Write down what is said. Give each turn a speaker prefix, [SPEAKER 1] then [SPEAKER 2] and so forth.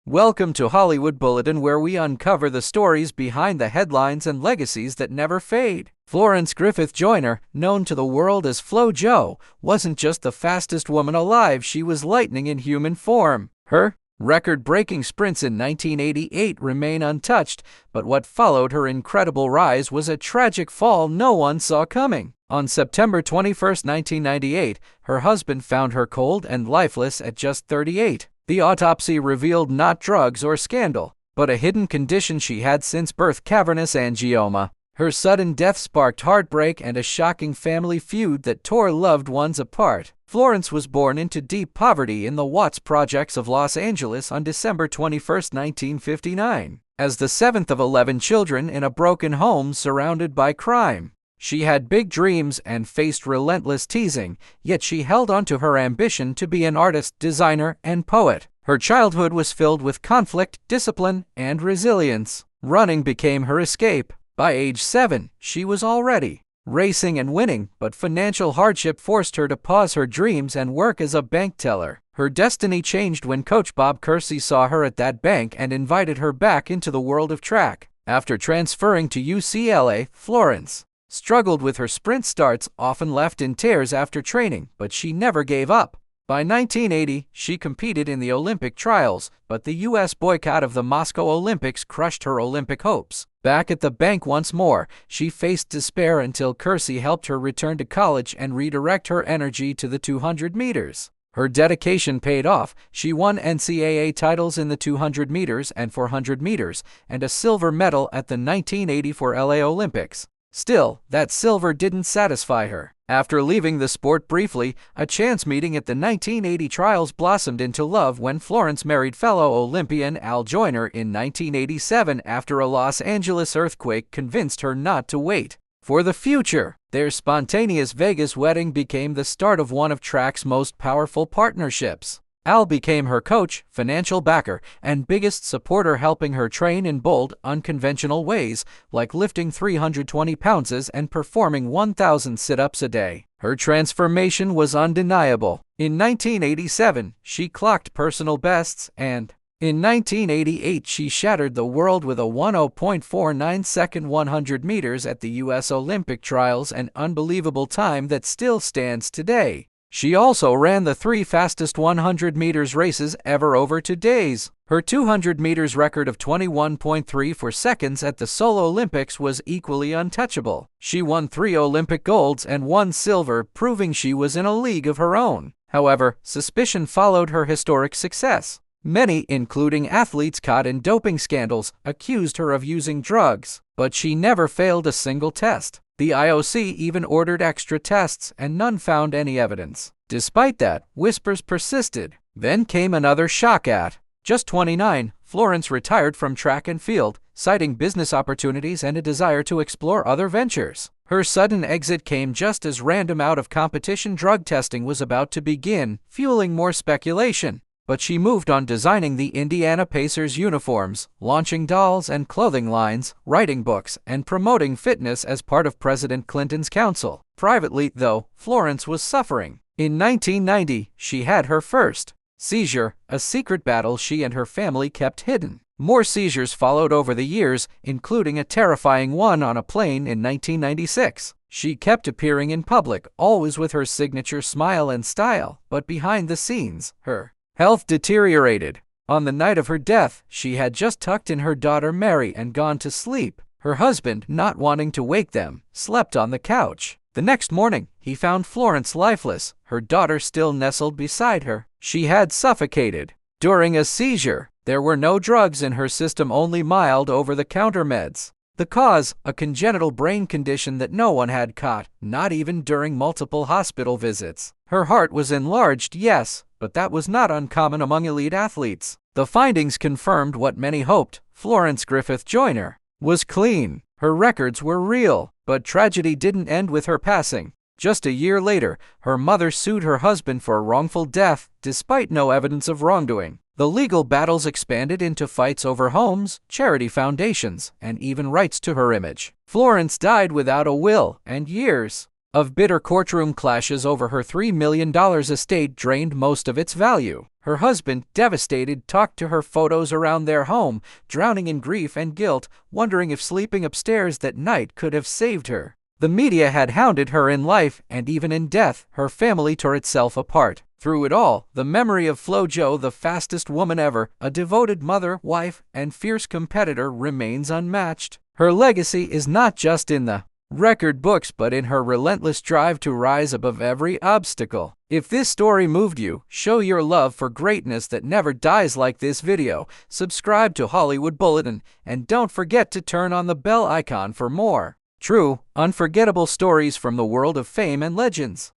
[SPEAKER 1] Welcome to Hollywood Bulletin, where we uncover the stories behind the headlines and legacies that never fade. Florence Griffith Joyner, known to the world as Flo Jo, wasn't just the fastest woman alive, she was lightning in human form. Her record-breaking sprints in 1988 remain untouched, but what followed her incredible rise was a tragic fall no one saw coming. On September 21, 1998, her husband found her cold and lifeless at just 38. The autopsy revealed not drugs or scandal, but a hidden condition she had since birth: cavernous angioma. Her sudden death sparked heartbreak and a shocking family feud that tore loved ones apart. Florence was born into deep poverty in the Watts Projects of Los Angeles on December 21, 1959. As the seventh of 11 children in a broken home surrounded by crime, she had big dreams and faced relentless teasing, yet she held on to her ambition to be an artist, designer, and poet. Her childhood was filled with conflict, discipline, and resilience. Running became her escape. By age 7, she was already racing and winning, but financial hardship forced her to pause her dreams and work as a bank teller. Her destiny changed when coach Bob Kersee saw her at that bank and invited her back into the world of track. After transferring to UCLA, Florence struggled with her sprint starts, often left in tears after training, but she never gave up. By 1980, she competed in the Olympic trials, but the U.S. boycott of the Moscow Olympics crushed her Olympic hopes. Back at the bank once more, she faced despair until Kersee helped her return to college and redirect her energy to the 200 meters. Her dedication paid off. She won NCAA titles in the 200 meters and 400 meters, and a silver medal at the 1984 LA Olympics. Still, that silver didn't satisfy her. After leaving the sport briefly, a chance meeting at the 1980 trials blossomed into love when Florence married fellow Olympian Al Joyner in 1987 after a Los Angeles earthquake convinced her not to wait for the future. Their spontaneous Vegas wedding became the start of one of track's most powerful partnerships. Al became her coach, financial backer, and biggest supporter, helping her train in bold, unconventional ways, like lifting 320 pounds and performing 1,000 sit-ups a day. Her transformation was undeniable. In 1987, she clocked personal bests, and in 1988, she shattered the world with a 10.49-second 100 meters at the U.S. Olympic trials, an unbelievable time that still stands today. She also ran the 3 fastest 100 meters races ever over 2 days. Her 200 meters record of 21.34 seconds at the Seoul Olympics was equally untouchable. She won 3 Olympic golds and 1 silver, proving she was in a league of her own. However, suspicion followed her historic success. Many, including athletes caught in doping scandals, accused her of using drugs, but she never failed a single test. The IOC even ordered extra tests, and none found any evidence. Despite that, whispers persisted. Then came another shock at just 29. Florence retired from track and field, citing business opportunities and a desire to explore other ventures. Her sudden exit came just as random out-of-competition drug testing was about to begin, fueling more speculation. But she moved on, designing the Indiana Pacers uniforms, launching dolls and clothing lines, writing books, and promoting fitness as part of President Clinton's council. Privately, though, Florence was suffering. In 1990, she had her first seizure, a secret battle she and her family kept hidden. More seizures followed over the years, including a terrifying one on a plane in 1996. She kept appearing in public, always with her signature smile and style, but behind the scenes, her health deteriorated. On the night of her death, she had just tucked in her daughter Mary and gone to sleep. Her husband, not wanting to wake them, slept on the couch. The next morning, he found Florence lifeless, her daughter still nestled beside her. She had suffocated during a seizure. There were no drugs in her system, only mild over-the-counter meds. The cause, a congenital brain condition that no one had caught, not even during multiple hospital visits. Her heart was enlarged, yes, but that was not uncommon among elite athletes. The findings confirmed what many hoped: Florence Griffith Joyner was clean. Her records were real, but tragedy didn't end with her passing. Just a year later, her mother sued her husband for wrongful death, despite no evidence of wrongdoing. The legal battles expanded into fights over homes, charity foundations, and even rights to her image. Florence died without a will, and years of bitter courtroom clashes over her $3 million estate drained most of its value. Her husband, devastated, talked to her photos around their home, drowning in grief and guilt, wondering if sleeping upstairs that night could have saved her. The media had hounded her in life, and even in death, her family tore itself apart. Through it all, the memory of FloJo, the fastest woman ever, a devoted mother, wife, and fierce competitor, remains unmatched. Her legacy is not just in the record books, but in her relentless drive to rise above every obstacle. If this story moved you, show your love for greatness that never dies. Like this video, subscribe to Hollywood Bulletin, and don't forget to turn on the bell icon for more true, unforgettable stories from the world of fame and legends.